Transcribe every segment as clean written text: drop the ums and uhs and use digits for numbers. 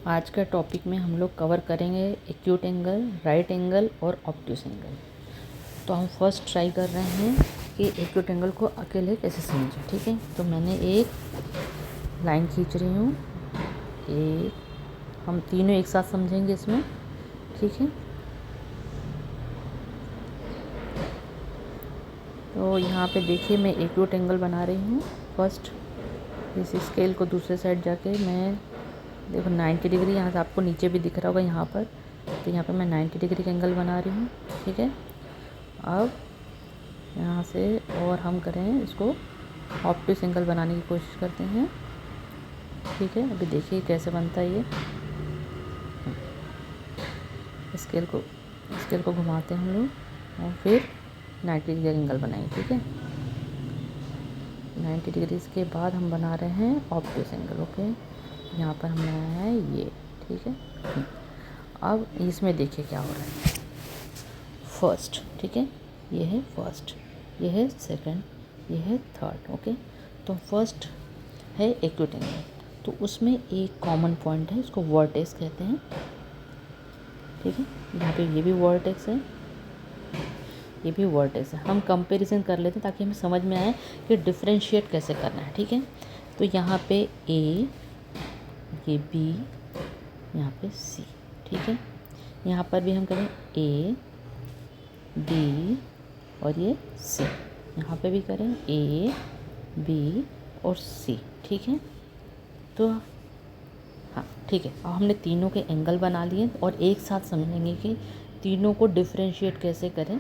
आज का टॉपिक में हम लोग कवर करेंगे एक्यूट एंगल, राइट एंगल और ऑब्ट्यूस एंगल। तो हम फर्स्ट ट्राई कर रहे हैं कि एक्यूट एंगल को अकेले कैसे समझें। ठीक है, तो मैंने एक लाइन खींच रही हूँ, हम तीनों एक साथ समझेंगे इसमें। ठीक है, तो यहाँ पे देखिए मैं एक्यूट एंगल बना रही हूँ। फर्स्ट इस स्केल को दूसरे साइड जाके मैं देखो 90 डिग्री, यहाँ से आपको नीचे भी दिख रहा होगा यहाँ पर, तो यहाँ पे मैं 90 डिग्री का एंगल बना रही हूँ। ठीक है, अब यहाँ से और हम करें इसको ऑब्ट्यूस एंगल बनाने की कोशिश करते हैं। ठीक है, अभी देखिए कैसे बनता है ये। स्केल को घुमाते हैं हम लोग और फिर 90 डिग्री एंगल बनाएंगे। ठीक है, 90 डिग्री के बाद हम बना रहे हैं ऑब्ट्यूस एंगल। ओके, यहाँ पर हम बनाया है ये। ठीक है, अब इसमें देखिए क्या हो रहा है। फर्स्ट, ठीक है, ये है फर्स्ट, ये है सेकंड, ये है थर्ड। ओके, तो फर्स्ट है एक्यूट एंगल, तो उसमें एक कॉमन पॉइंट है, इसको वर्टेक्स कहते हैं। ठीक है, यहाँ पे ये भी वर्टेक्स है, ये भी वर्टेक्स है। हम कंपैरिजन कर लेते हैं ताकि हमें समझ में आए कि डिफरेंशिएट कैसे करना है। ठीक है, तो यहाँ पे ए, ये बी, यहाँ पे सी। ठीक है, यहाँ पर भी हम करें ए बी और ये सी, यहाँ पे भी करें ए बी और सी। ठीक है, तो हाँ ठीक है, अब हमने तीनों के एंगल बना लिए और एक साथ समझेंगे कि तीनों को डिफरेंशिएट कैसे करें।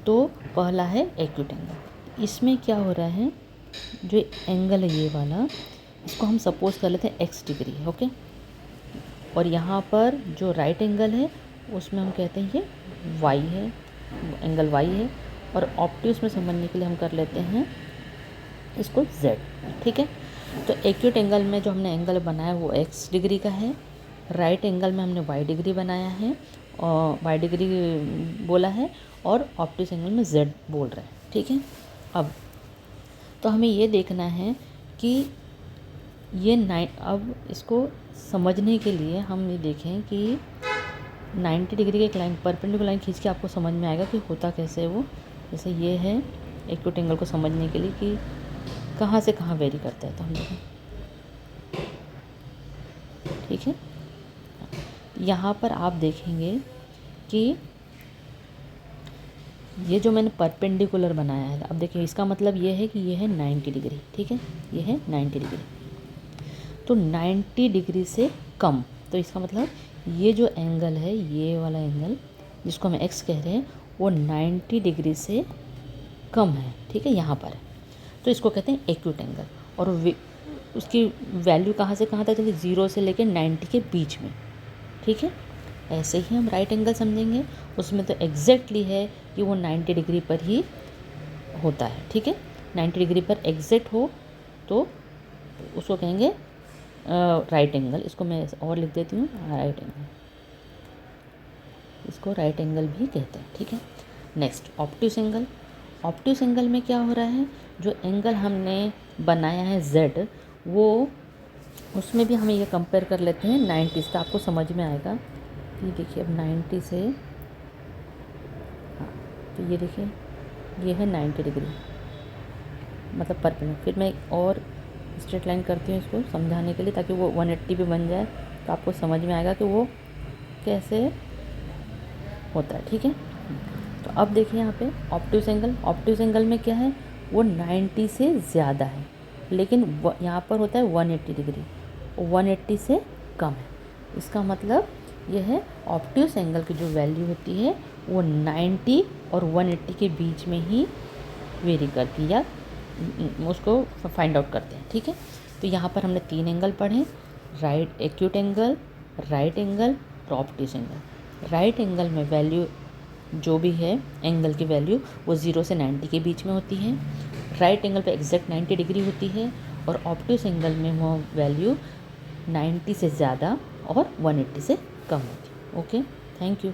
तो पहला है एक्यूट एंगल। इसमें क्या हो रहा है, जो एंगल है ये वाला, इसको हम सपोज कर लेते हैं x डिग्री। ओके, और यहाँ पर जो राइट एंगल है उसमें हम कहते हैं ये y है, एंगल y है। और ऑब्ट्यूस में समझने के लिए हम कर लेते हैं इसको z। ठीक है, तो एक्यूट एंगल में जो हमने एंगल बनाया वो x डिग्री का है, राइट एंगल में हमने y डिग्री बनाया है और y डिग्री बोला है, और ऑब्ट्यूस एंगल में z बोल रहे हैं। ठीक है, अब तो हमें ये देखना है कि ये अब इसको समझने के लिए हम ये देखें कि 90 डिग्री की एक लाइन, परपेंडिकुलर लाइन खींच के आपको समझ में आएगा कि होता कैसे है वो। जैसे ये है एक्यूट एंगल को समझने के लिए कि कहाँ से कहाँ वेरी करता है, तो हम देखें। ठीक है, यहाँ पर आप देखेंगे कि ये जो मैंने परपेंडिकुलर बनाया है, अब देखिए इसका मतलब ये है कि ये है 90 डिग्री। ठीक है, ये है 90 डिग्री, तो 90 डिग्री से कम, तो इसका मतलब ये जो एंगल है, ये वाला एंगल जिसको हम x कह रहे हैं, वो 90 डिग्री से कम है। ठीक है, यहाँ पर है, तो इसको कहते हैं एक्यूट एंगल। और उसकी वैल्यू कहाँ से कहाँ तक चली, 0 से लेकर 90 के बीच में। ठीक है, ऐसे ही हम राइट एंगल समझेंगे, उसमें तो एग्जैक्टली है कि वो 90 डिग्री पर ही होता है। ठीक है, 90 डिग्री पर एग्जैक्ट हो तो उसको कहेंगे राइट एंगल। इसको मैं और लिख देती हूँ, राइट एंगल, इसको राइट एंगल भी कहते हैं। ठीक है, next obtuse angle. Obtuse angle में क्या हो रहा है, जो एंगल हमने बनाया है z, वो उसमें भी हमें ये कंपेयर कर लेते हैं 90 से, तो आपको समझ में आएगा। ये देखिए अब 90 से, हाँ तो ये देखिए ये है 90 डिग्री, मतलब परपेंडिकुलर। फिर मैं और स्ट्रेट लाइन करती हूँ इसको समझाने के लिए, ताकि वो 180 भी बन जाए, तो आपको समझ में आएगा कि वो कैसे होता है। ठीक है, तो अब देखिए यहाँ पे ऑब्ट्यूस एंगल। ऑब्ट्यूस एंगल में क्या है, वो 90 से ज़्यादा है, लेकिन यहाँ पर होता है 180 डिग्री, 180 से कम है। इसका मतलब यह है ऑब्ट्यूस एंगल की जो वैल्यू होती है वो 90 और 180 के बीच में ही वेरी करती है, या उसको फाइंड आउट करते हैं। ठीक है, तो यहाँ पर हमने 3 एंगल पढ़े, right acute angle, right angle और ऑब्ट्यूस एंगल। राइट एंगल में वैल्यू जो भी है एंगल की वैल्यू वो 0 से 90 के बीच में होती है, राइट एंगल पे एग्जैक्ट 90 डिग्री होती है, और ऑब्ट्यूस एंगल में वो वैल्यू 90 से ज़्यादा और 180 से कम होती है। Okay, thank you.